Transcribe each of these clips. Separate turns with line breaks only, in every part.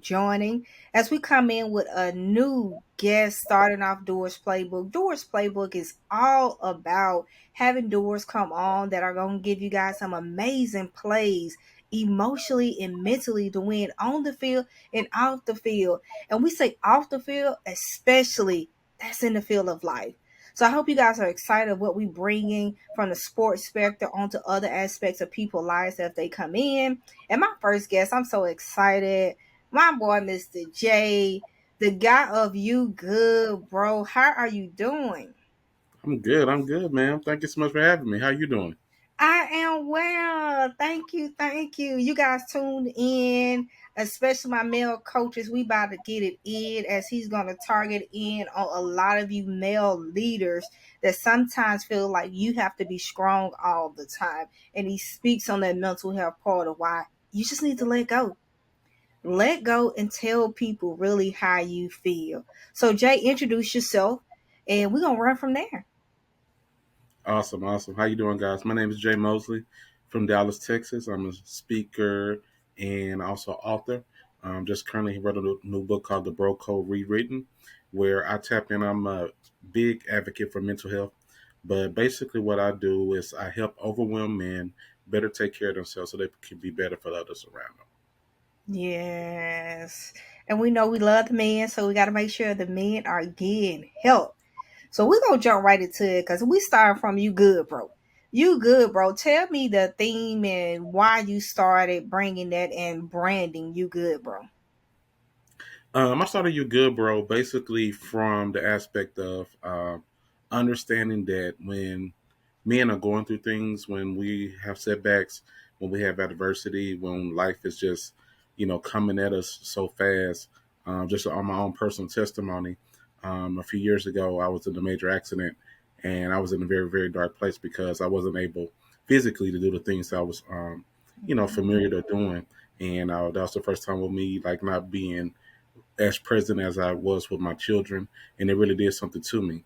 joining as we come in with a new guest starting off Doers Playbook. Doers Playbook is all about having doers come on that are going to give you guys some amazing plays emotionally and mentally to win on the field and off the field. And we say off the field, especially that's in the field of life. So I hope you guys are excited what we bringing from the sports spectrum onto other aspects of people's lives as they come in. And my first guest, I'm so excited. My boy, Mr. Jay, the guy of You Good, bro. How are you doing?
I'm good. I'm good, man. Thank you so much for having me. How you doing?
I am well. Thank you. Thank you. You guys tuned in, especially my male coaches. We about to get it in as he's going to target in on a lot of you male leaders that sometimes feel like you have to be strong all the time. And he speaks on that mental health part of why you just need to let go. Let go and tell people really how you feel. So, Jay, introduce yourself and we're going to run from there.
Awesome, awesome. How you doing, guys? My name is Jay Mosely from Dallas, Texas. I'm a speaker and also author. Just currently wrote a new book called The Bro Code Rewritten, where I tap in. I'm a big advocate for mental health, but basically what I do is I help overwhelmed men better take care of themselves so they can be better for others around them.
Yes. And we know we love the men, so we got to make sure the men are getting help. So we're going to jump right into it because we start from You Good, bro. You Good, bro. Tell me the theme and why you started bringing that and branding You Good, bro.
I started You Good Bro basically from the aspect of understanding that when men are going through things, when we have setbacks, when we have adversity, when life is just, coming at us so fast. Just on my own personal testimony, a few years ago, I was in a major accident and I was in a very, very dark place because I wasn't able physically to do the things that I was, familiar to doing. And that was the first time with me, like not being as present as I was with my children, and it really did something to me.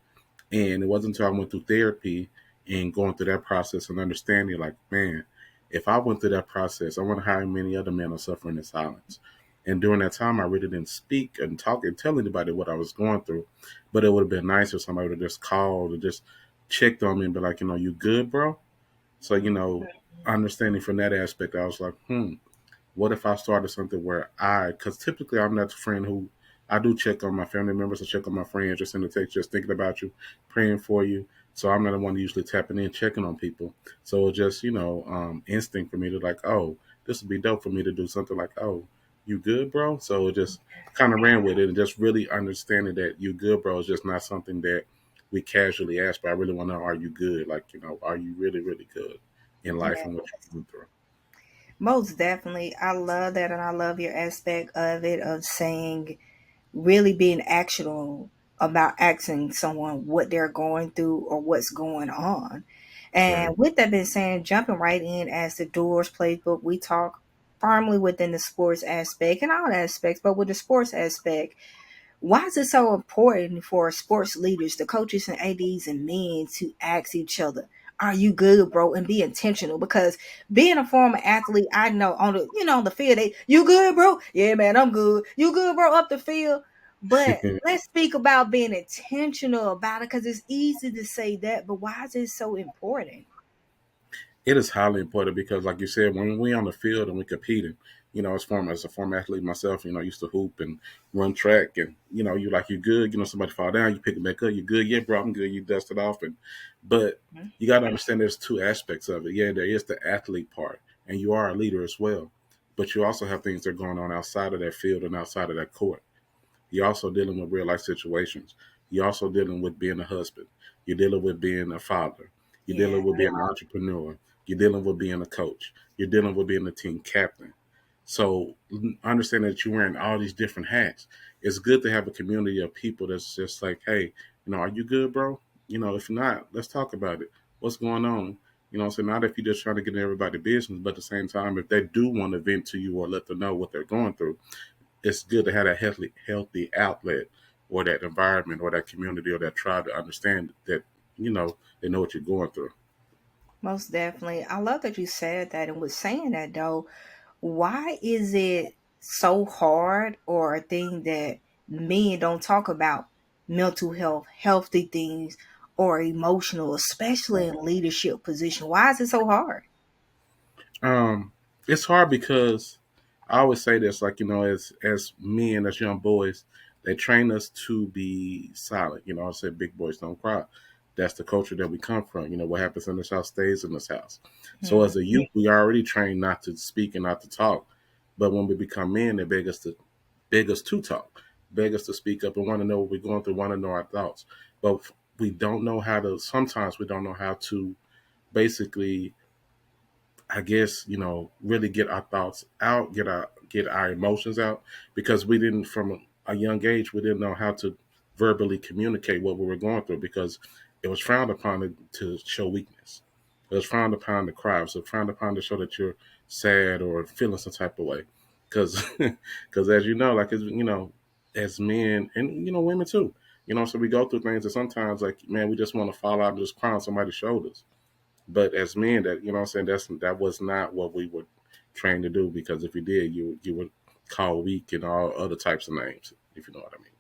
And it wasn't until I went through therapy and going through that process and understanding, like, man, if I went through that process, I wonder how many other men are suffering in silence. And during that time, I really didn't speak and talk and tell anybody what I was going through. But it would have been nice if somebody would have just called and just checked on me and be like, you good, bro? So, understanding from that aspect, I was like, what if I started something where because typically I'm not the friend who I do check on my family members, I check on my friends, just send a text, just thinking about you, praying for you. So I'm not the one usually tapping in, checking on people. So it's just, instinct for me to like, oh, this would be dope for me to do something like, oh, you good, bro? So it just kind of ran with it and just really understanding that you good, bro, is just not something that we casually ask, but I really want to know, are you good? Like, are you really, really good in life
Yeah.
and what you're going through?
Most definitely. I love that. And I love your aspect of it, of saying, really being actionable about asking someone what they're going through or what's going on.
Right.
And with that being said, jumping right in as the Doers Playbook, we talk firmly within the sports aspect and all aspects, but with the sports aspect, why is it so important for sports leaders, the coaches and ADs and men to ask each other, are you good, bro? And be intentional because being a former athlete, I know on the on the field, you good, bro? Yeah, man, I'm good. You good, bro? Up the field. But let's speak about being intentional about it because it's easy to say that, but why is it so important?
It is highly important because, like you said, when we on the field and we competing, as a former athlete myself, I used to hoop and run track, and you good. Somebody fall down, you pick it back up. You good? Yeah, bro, I'm good. You dust it off, but you got to understand there's two aspects of it. Yeah, there is the athlete part, and you are a leader as well, but you also have things that are going on outside of that field and outside of that court. You're also dealing with real life situations. You're also dealing with being a husband. You're dealing with being a father. You're
Yeah.
dealing with being an entrepreneur. You're dealing with being a coach. You're dealing with being a team captain. So understand that you're wearing all these different hats. It's good to have a community of people that's just like, hey, are you good, bro? If not, let's talk about it. What's going on? So not if you're just trying to get in everybody's business, but at the same time, if they do want to vent to you or let them know what they're going through, it's good to have that healthy outlet or that environment or that community or that tribe to understand that they know what you're going through.
Most definitely. I love that you said that. And with saying that, though, why is it so hard or a thing that men don't talk about mental health, healthy things, or emotional, especially in leadership position? Why is it so hard?
Um, it's hard because I always say this, like, as men, as young boys, they train us to be silent. I said big boys don't cry. That's the culture that we come from. What happens in this house stays in this house. So
Mhm.
as a youth, we are already trained not to speak and not to talk. But when we become men, they beg us to talk, beg us to speak up and want to know what we're going through, want to know our thoughts. But we don't know how to. Sometimes we don't know how to basically, I guess, really get our thoughts out, get our emotions out, because we didn't, from a young age, we didn't know how to verbally communicate what we were going through, because it was frowned upon to show weakness. It was frowned upon to cry. It was frowned upon to show that you're sad or feeling some type of way, because because as you know, like, as men and women too, so we go through things, and sometimes, like, man, we just want to fall out and just cry on somebody's shoulders. But as men, that, what I'm saying, that was not what we were trained to do, because if you did, you would call weak and all other types of names, if you know what I mean.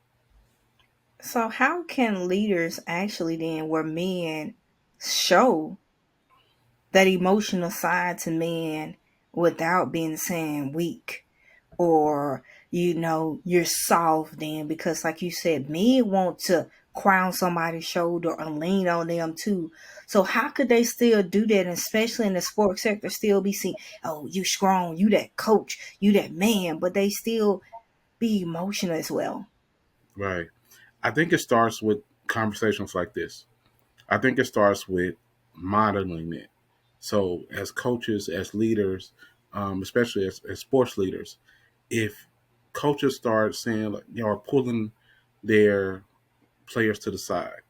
So, how can leaders actually then, where men show that emotional side to men without being saying weak or you're soft then? Because like you said, men want to crown somebody's shoulder and lean on them too. So how could they still do that, and especially in the sports sector, still be seen, oh, you strong, you that coach, you that man, but they still be emotional as well?
Right. I think it starts with conversations like this. I think it starts with modeling it. So as coaches, as leaders, especially as sports leaders, if coaches start saying, like, are pulling their players to the side,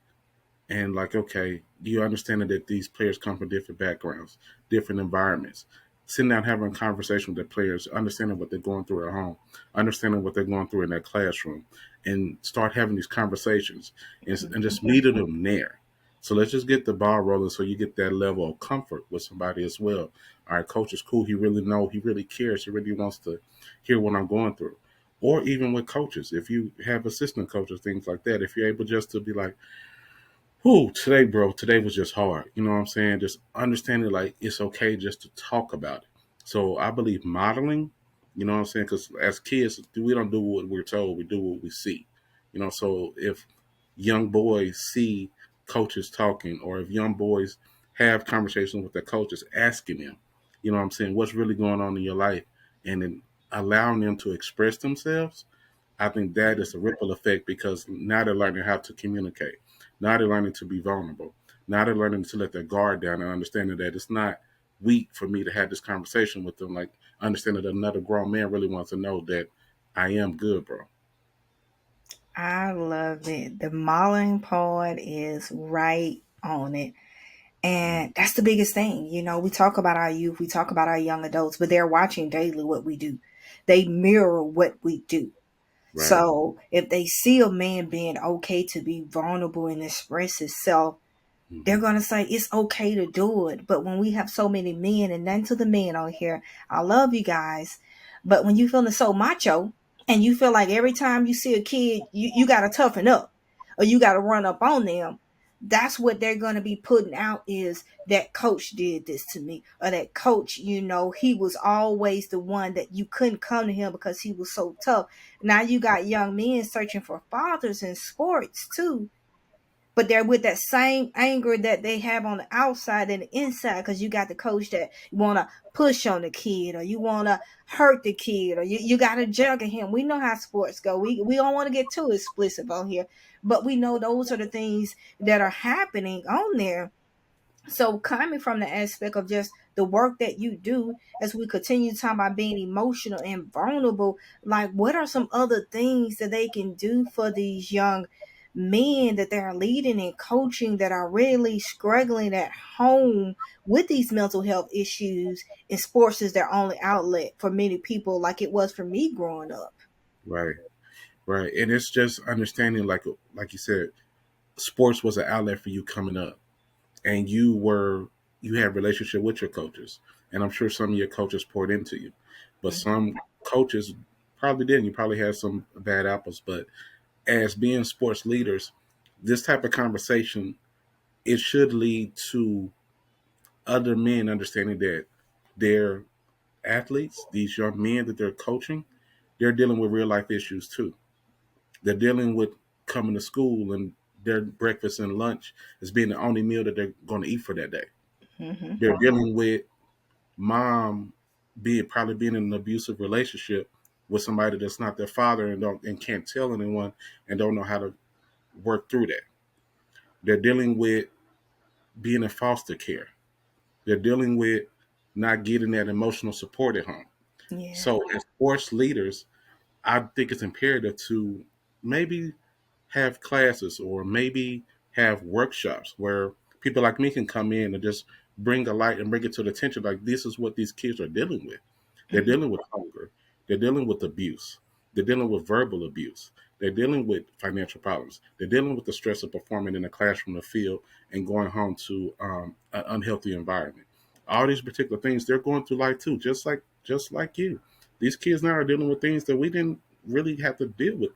and, like, okay, do you understand that these players come from different backgrounds, different environments? Sitting down having a conversation with the players, understanding what they're going through at home, understanding what they're going through in their classroom, and start having these conversations, and just meeting them there. So let's just get the ball rolling, so you get that level of comfort with somebody as well. All right, coach is cool. He really know. He really cares. He really wants to hear what I'm going through. Or even with coaches, if you have assistant coaches, things like that, if you're able just to be like, whew, today, bro, today was just hard. You know what I'm saying? Just understanding, like, it's okay just to talk about it. So I believe modeling, you know what I'm saying? Because as kids, we don't do what we're told, we do what we see. So if young boys see coaches talking, or if young boys have conversations with their coaches, asking them, what I'm saying, what's really going on in your life, and then allowing them to express themselves, I think that is a ripple effect, because now they're learning how to communicate. Now they're learning to be vulnerable. Now they're learning to let their guard down, and understanding that it's not weak for me to have this conversation with them. Like, understanding that another grown man really wants to know that I am good, bro.
I love it. The modeling part is right on it. And that's the biggest thing. We talk about our youth, we talk about our young adults, but they're watching daily what we do. They mirror what we do.
Right.
So if they see a man being okay to be vulnerable and express himself, they're
Hmm.
gonna say it's okay to do it. But when we have so many men, and none to the men on here, I love you guys, but when you feeling so macho and you feel like every time you see a kid, you gotta toughen up or you gotta run up on them, that's what they're gonna be putting out, is that coach did this to me, or that coach, he was always the one that you couldn't come to him because he was so tough. Now you got young men searching for fathers in sports too, but they're with that same anger that they have on the outside and the inside, because you got the coach that want to push on the kid, or you want to hurt the kid, or you got to juggle him. We know how sports go. We don't want to get too explicit on here, but we know those are the things that are happening on there. So coming from the aspect of just the work that you do, as we continue to talk about being emotional and vulnerable, like what are some other things that they can do for these young men that they're leading and coaching, that are really struggling at home with these mental health issues, and sports is their only outlet for many people, like it was for me growing up?
Right. Right. And it's just understanding, like you said, sports was an outlet for you coming up, and you had relationship with your coaches, and I'm sure some of your coaches poured into you, but some coaches Probably didn't. You probably had some bad apples, but as being sports leaders, this type of conversation, it should lead to other men understanding that their athletes, these young men that they're coaching, they're dealing with real life issues too. They're dealing with coming to school and their breakfast and lunch is being the only meal that they're going to eat for that day.
Hmm.
They're dealing with mom being in an abusive relationship with somebody that's not their father and can't tell anyone and don't know how to work through that. They're dealing with being in foster care. They're dealing with not getting that emotional support at home.
Yeah.
So as sports leaders, I think it's imperative to maybe have classes or maybe have workshops where people like me can come in and just bring a light and bring it to the attention like this is what these kids are dealing with. They're
Hmm.
dealing with hunger. They're dealing with abuse. They're dealing with verbal abuse. They're dealing with financial problems. They're dealing with the stress of performing in the classroom, the field, and going home to an unhealthy environment. All these particular things they're going through life too, just like you. These kids now are dealing with things that we didn't really have to deal with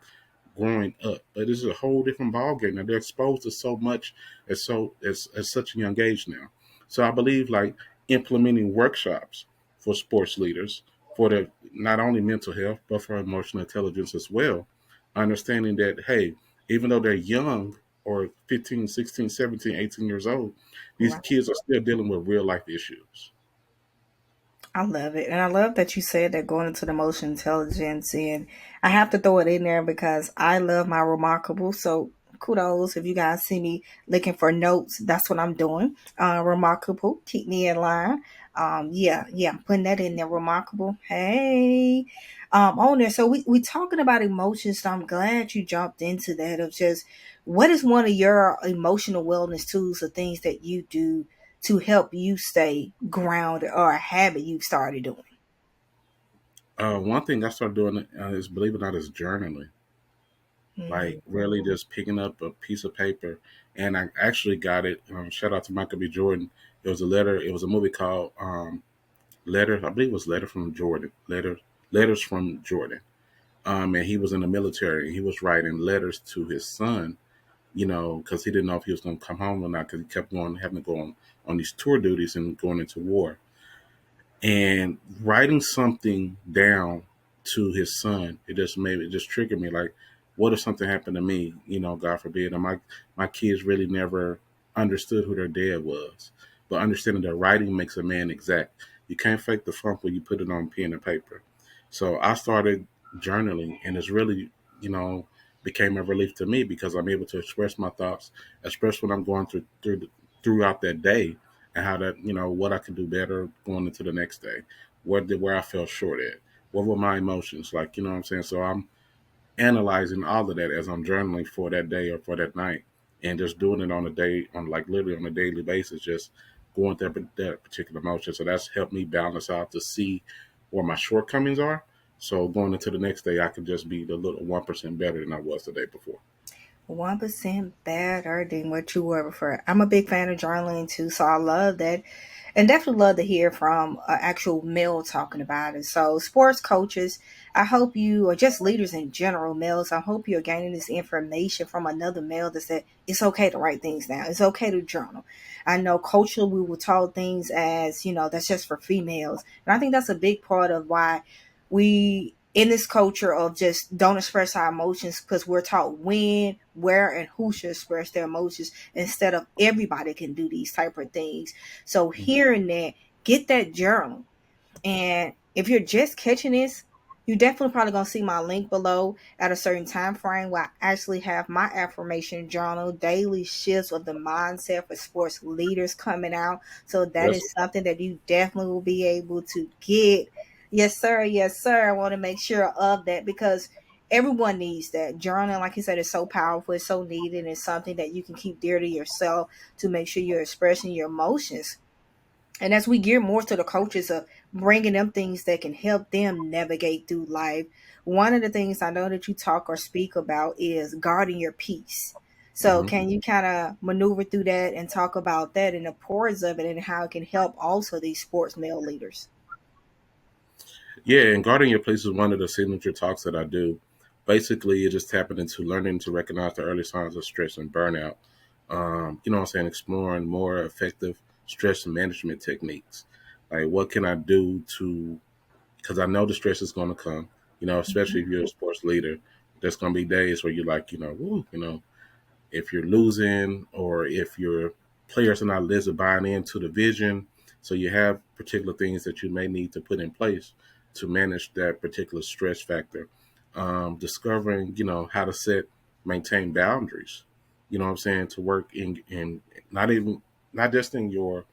growing up. But it's a whole different ballgame. Now they're exposed to so much at such a young age now. So I believe like implementing workshops for sports leaders for the not only mental health but for emotional intelligence as well. Understanding that hey, even though they're young or 15, 16, 17, 18 years old, these
Right.
kids are still dealing with real life issues.
I love it. And I love that you said that going into the emotional intelligence. And I have to throw it in there because I love my remarkable. So kudos if you guys see me looking for notes. That's what I'm doing. Remarkable. Keep me in line. Yeah, I'm putting that in there. Remarkable. Hey. On there. So we talking about emotions. So I'm glad you jumped into that of just what is one of your emotional wellness tools or things that you do to help you stay grounded or a habit you've started doing?
One thing I started doing is, believe it or not, is journaling. Like
Mm,
really just picking up a piece of paper, and I actually got it. Shout out to Michael B. Jordan. It was a letter. It was a movie called Letter. I believe it was Letter from Jordan. Letters from Jordan. And he was in the military. And he was writing letters to his son. Because he didn't know if he was going to come home or not. Because he kept going, having to go on these tour duties and going into war. And writing something down to his son, it just triggered me like, what if something happened to me, God forbid, and my kids really never understood who their dad was. But understanding that writing makes a man exact. You can't fake the funk when you put it on pen and paper. So I started journaling, and it's really, you know became a relief to me because I'm able to express my thoughts, express what I'm going throughout that day, and how that what I can do better going into the next day. Where I fell short at. What were my emotions like? You know what I'm saying? So I'm analyzing all of that as I'm journaling for that day or for that night, and just doing it on a day, on like literally on a daily basis, just going through that particular emotion. So that's helped me balance out to see where my shortcomings are. So going into the next day, I can just be the little 1% better than I was the day before.
1% better than what you were before. I'm a big fan of journaling too, so I love that. And definitely love to hear from an actual male talking about it. So, sports coaches, I hope you, or just leaders in general, males, I hope you're gaining this information from another male that said it's okay to write things down. It's okay to journal. I know culturally we were taught things as, that's just for females. And I think that's a big part of why we in this culture of just don't express our emotions because we're taught when, where, and who should express their emotions instead of everybody can do these type of things. So hearing that, get that journal. And if you're just catching this, you definitely probably gonna see my link below at a certain time frame where I actually have my affirmation journal, daily shifts of the mindset for sports leaders coming out. So that
That's
is something that you definitely will be able to get. Yes, sir. Yes, sir. I want to make sure of that because everyone needs that. Journaling, like you said, is so powerful, it's so needed, and it's something that you can keep dear to yourself to make sure you're expressing your emotions. And as we gear more to the coaches of bringing them things that can help them navigate through life, one of the things I know that you talk or speak about is guarding your peace. So,
mhm.
can you kind of maneuver through that and talk about that and the importance of it and how it can help also these sports male leaders?
Yeah, and guarding your place is one of the signature talks that I do. Basically, it just tapping into learning to recognize the early signs of stress and burnout. You know what I'm saying? Exploring more effective stress management techniques. Like, what can I do to, because I know the stress is going to come, especially
Mhm.
if you're a sports leader. There's going to be days where you're like, woo, if you're losing or if your players are not listening buying into the vision. So you have particular things that you may need to put in place to manage that particular stress factor. Discovering, how to maintain boundaries. You know what I'm saying? To work in not even not just in your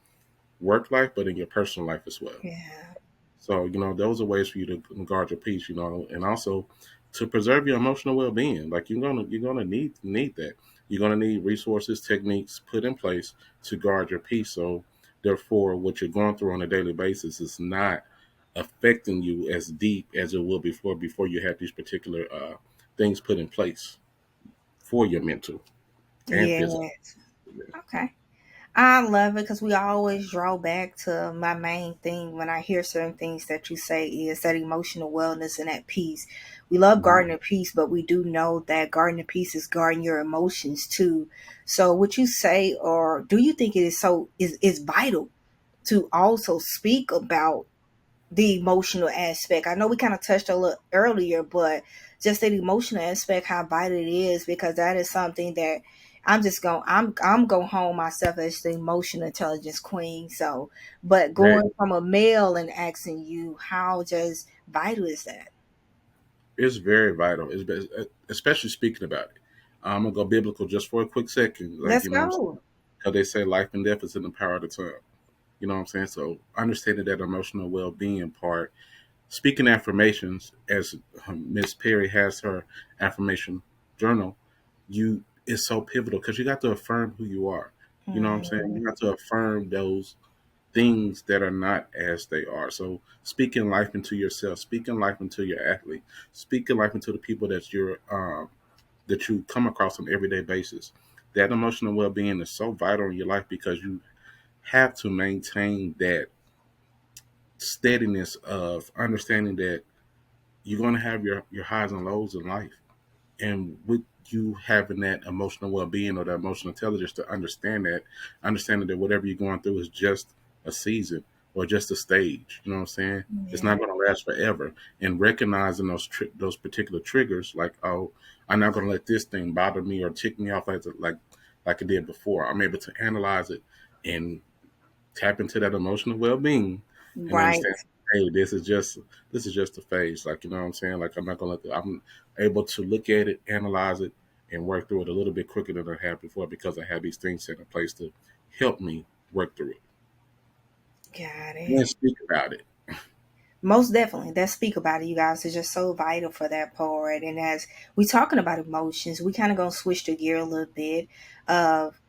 work life, but in your personal life as well.
Yeah.
So, those are ways for you to guard your peace, and also to preserve your emotional well being. Like you're gonna need that. You're gonna need resources, techniques put in place to guard your peace. So therefore what you're going through on a daily basis is not affecting you as deep as it will before you have these particular things put in place for your mental and physical.
Yes. Okay. I love it because we always draw back to my main thing when I hear certain things that you say is that emotional wellness and that peace. We love
Mhm.
guarding the peace, but we do know that guarding the peace is guarding your emotions too. So would you say, or do you think it is is vital to also speak about the emotional aspect? I know we kind of touched a little earlier, but just that emotional aspect, how vital it is, because that is something that I'm going home myself as the emotional intelligence queen. So, but
Right.
going from a male and asking you how just vital is that?
It's very vital, especially speaking about it. I'm gonna go biblical just for a quick second, like
Let's go.
because they say life and death is in the power of the tongue. You know what I'm saying? So understanding that emotional well-being part, speaking affirmations, as Miss Perry has her affirmation journal, you is so pivotal because you got to affirm who you are. You know what I'm saying?
Mhm.
You got to affirm those things that are not as they are. So speaking life into yourself, speaking life into your athlete, speaking life into the people that you come across on an everyday basis. That emotional well being is so vital in your life because you have to maintain that steadiness of understanding that you're going to have your highs and lows in life. And with you having that emotional well-being or that emotional intelligence to understanding that whatever you're going through is just a season or just a stage. You know what I'm saying? It's
Yeah.
not going to last forever. And recognizing those particular triggers, like, oh, I'm not going to let this thing bother me or tick me off like it did before. I'm able to analyze it and tap into that emotional well-being and
Right.
understand, hey, this is just a phase. Like, you know what I'm saying? Like, I'm not gonna I'm able to look at it, analyze it, and work through it a little bit quicker than I have before because I have these things set in place to help me work through it
Got
and
it.
speak about it.
Most definitely. That speak about it, you guys, is just so vital for that part. And as we talking about emotions, we kind of gonna switch the gear a little bit of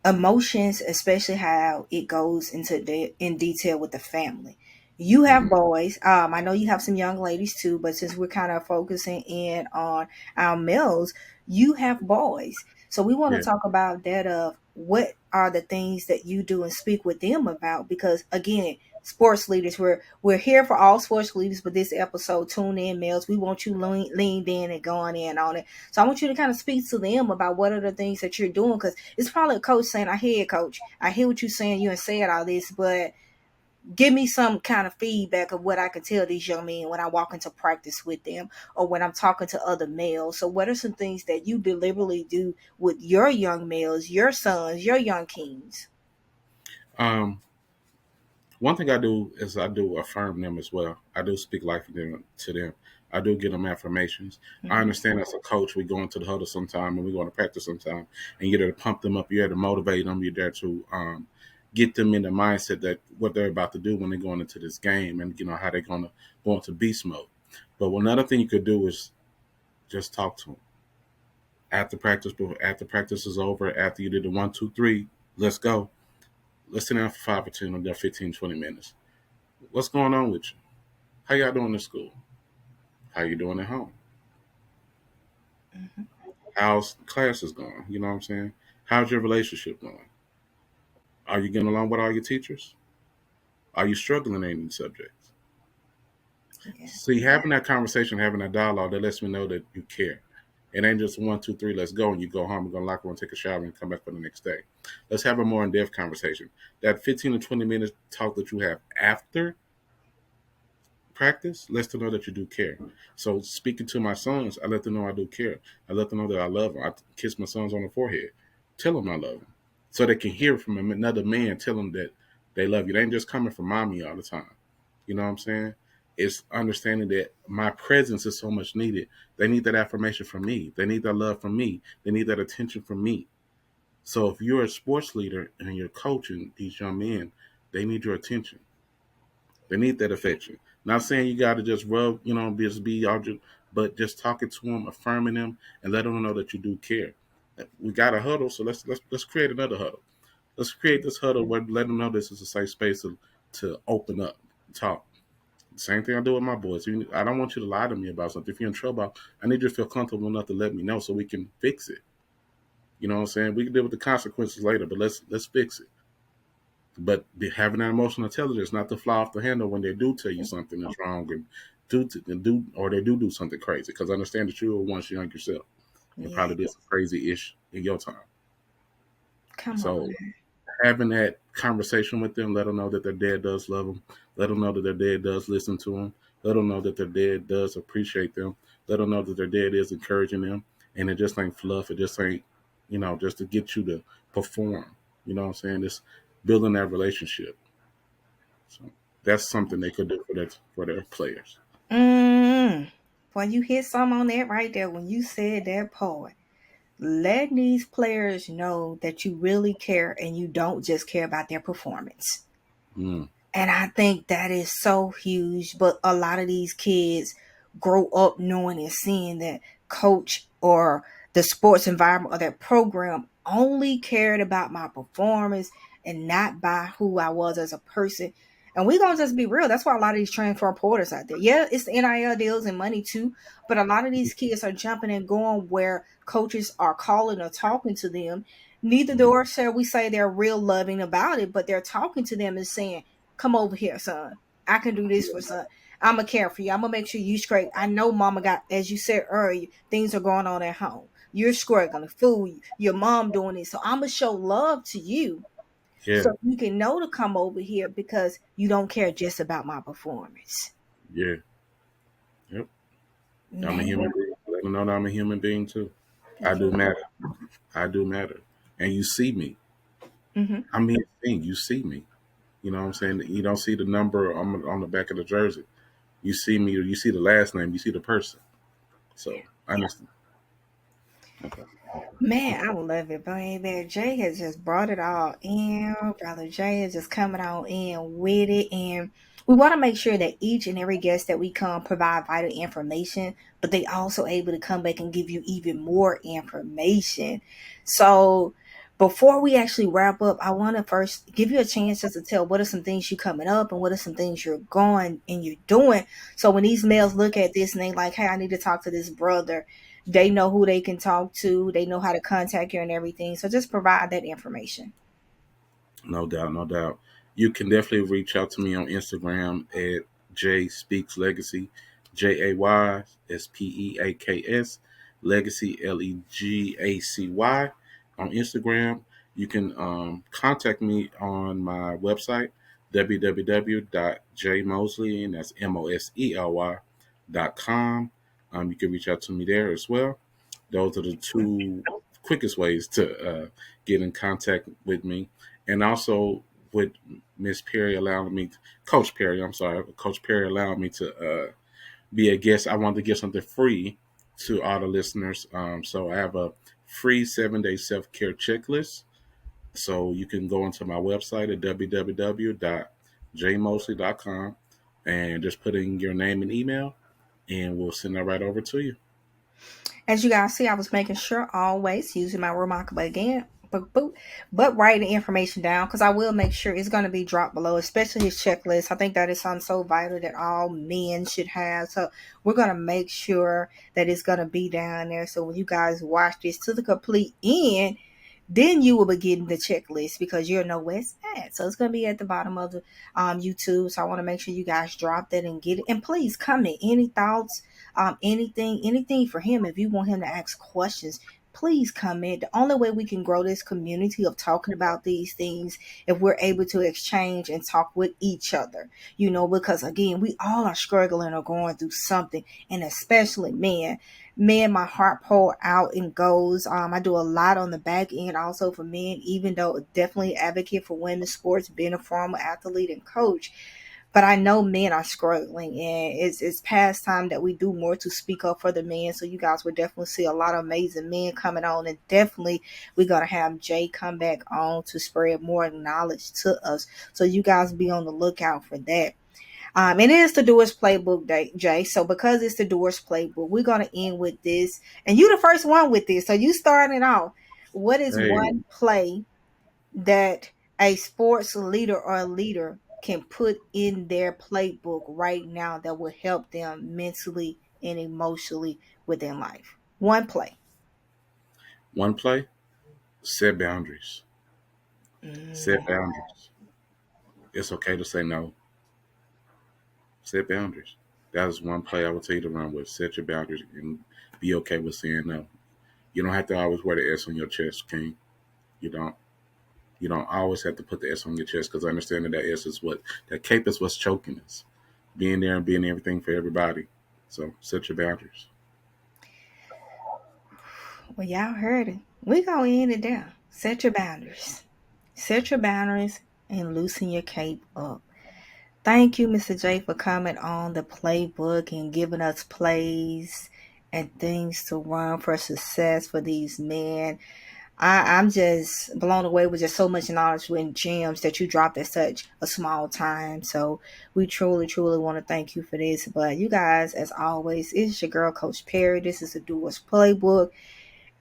emotions, especially how it goes into in detail with the family. You have
Hmm.
boys. I know you have some young ladies too, but since we're kind of focusing in on our males, you have boys. So we want to
Yeah.
talk about that of what are the things that you do and speak with them about, because again, sports leaders, we're here for all sports leaders, but this episode, tune in males, we want you leaned in and going in on it. So I want you to kind of speak to them about what are the things that you're doing, because it's probably a coach saying, I hear it, coach. I hear what you're saying. You ain't said all this, but give me some kind of feedback of what I can tell these young men when I walk into practice with them or when I'm talking to other males. So what are some things that you deliberately do with your young males, your sons, your young kings?
Um, One thing I do is I do affirm them as well. I do speak life to them. I do give them affirmations. I
Mhm.
understand as a coach, we go into the huddle sometime and we go to practice sometime, and you're there to pump them up. You're there to motivate them. You're there to get them in the mindset that what they're about to do when they're going into this game, and how they're going to go into beast mode. But another thing you could do is just talk to them after practice is over. After you did the 1, 2, 3, let's go. Let's sit down for 5 or 10 or 15, 20 minutes. What's going on with you? How y'all doing in school? How you doing at home?
Mhm.
How's classes going? You know what I'm saying? How's your relationship going? Are you getting along with all your teachers? Are you struggling in any subjects?
Yeah.
See, having that conversation, having that dialogue, that lets me know that you care. It ain't just one, two, three, let's go, and you go home, you're gonna lock room, take a shower, and come back for the next day. Let's have a more in-depth conversation. That 15 to 20 minutes talk that you have after practice lets them know that you do care. So speaking to my sons, I let them know I do care. I let them know that I love them. I kiss my sons on the forehead, tell them I love them, so they can hear from another man, tell them that they love you. They ain't just coming from mommy all the time. You know what I'm saying? It's understanding that my presence is so much needed. They need that affirmation from me. They need that love from me. They need that attention from me. So if you're a sports leader and you're coaching these young men, they need your attention. They need that affection. Not saying you got to just rub, just be all just, but just talking to them, affirming them, and let them know that you do care. We got a huddle, so let's create another huddle. Let's create this huddle where let them know this is a safe space to open up, talk. Same thing I do with my boys. I don't want you to lie to me about something. If you're in trouble, I need you to feel comfortable enough to let me know so we can fix it. You know what I'm saying? We can deal with the consequences later, but let's fix it. But having that emotional intelligence, not to fly off the handle when they do tell you something is wrong and or they do something crazy. Because understand that you were once young yourself and
Yeah.
probably did some crazy ish in your time.
Come on.
So having that conversation with them, let them know that their dad does love them. Let them know that their dad does listen to them. Let them know that their dad does appreciate them. Let them know that their dad is encouraging them. And it just ain't fluff. It just ain't, just to get you to perform. You know what I'm saying? It's building that relationship. So that's something they could do for their players.
Mm. Boy, you hit some on that right there when you said that part. Letting these players know that you really care and you don't just care about their performance.
Mm,
And I think that is so huge. But a lot of these kids grow up knowing and seeing that coach or the sports environment or that program only cared about my performance and not by who I was as a person. And we're going to just be real. That's why a lot of these transfer porters out there. Yeah, it's the NIL deals and money too. But a lot of these kids are jumping and going where coaches are calling or talking to them. Neither
mm,
door shall we say they're real loving about it, but they're talking to them and saying, come over here, son. I can do this for son. I'm gonna care for you. I'm gonna make sure you straight. I know mama got, as you said earlier, things are going on at home. You're struggling, food, your mom doing this. So I'm gonna show love to you
yeah,
so you can know to come over here because you don't care just about my performance.
yeah, yep. I'm a
Man.
human being. Let them know that I'm a human being too. I
Yeah.
do matter. I do matter. And you see me.
Hmm.
I mean, thing. You see me. You know what I'm saying? You don't see the number on the back of the jersey. You see me. You see the last name. You see the person. So I understand. Okay.
Man, I love it, baby. Jay has just brought it all in. Brother Jay is just coming on in with it. And we want to make sure that each and every guest that we come provide vital information, but they also able to come back and give you even more information. So before we actually wrap up, I want to first give you a chance just to tell what are some things you coming up and what are some things you're going and you're doing. So when these males look at this and they like, hey, I need to talk to this brother, they know who they can talk to, they know how to contact you and everything. So just provide that information.
No doubt, no doubt. You can definitely reach out to me on Instagram at Jay Speaks Legacy, JaySpeaks Legacy Legacy on Instagram. You can contact me on my website www.jmosley, and that's Mosley.com. You can reach out to me there as well. Those are the two quickest ways to get in contact with me, and also with Miss Perry allowing me, Coach Perry, I'm sorry, Coach Perry allowing me to be a guest. I wanted to give something free to all the listeners. So I have a free 7-day self care checklist. So you can go onto my website at www.jmosley.com and just put in your name and email, and we'll send that right over to you.
As you guys see, I was making sure always using my remarkable again, but writing the information down because I will make sure it's going to be dropped below, especially his checklist. I think that is something so vital that all men should have. So we're going to make sure that it's going to be down there. So when you guys watch this to the complete end, Then you will be getting the checklist because you'll know where it's at. So it's going to be at the bottom of the YouTube. So I want to make sure you guys drop that and get it. And please comment any thoughts, anything for him. If you want him to ask questions, please comment. The only way we can grow this community of talking about these things if we're able to exchange and talk with each other, because again, we all are struggling or going through something, and especially men. Men, my heart pour out and goes. I do a lot on the back end also for men, even though definitely advocate for women's sports, being a former athlete and coach. But I know men are struggling, and it's past time that we do more to speak up for the men. So you guys will definitely see a lot of amazing men coming on, and definitely we're gonna have Jay come back on to spread more knowledge to us. So you guys be on the lookout for that. It is the Doers Playbook Day, Jay. So because it's the Doers Playbook, we're gonna end with this, and you the first one with this. So you starting off. What is
Hey,
one play that a sports leader or a leader can put in their playbook right now that will help them mentally and emotionally within life? One play.
one play, set boundaries. Set
Mm.
boundaries. It's okay to say no. Set boundaries. That is one play I would tell you to run with. Set your boundaries and be okay with saying no. You don't have to always wear the S on your chest, King. You don't. You don't always have to put the S on your chest because I understand that S is that cape is what's choking us. Being there and being everything for everybody. So set your boundaries.
Well, y'all heard it. We gonna end it down. Set your boundaries. Set your boundaries and loosen your cape up. Thank you, Mr. J, for coming on the playbook and giving us plays and things to run for success for these men. I'm just blown away with just so much knowledge and gems that you dropped at such a small time. So we truly, truly want to thank you for this. But you guys, as always, it's your girl, Coach Perry. This is the Doers Playbook.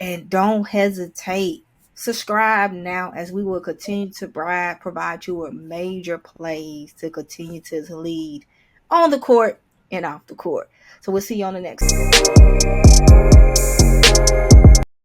And don't hesitate. Subscribe now as we will continue to provide you with major plays to continue to lead on the court and off the court. So we'll see you on the next one.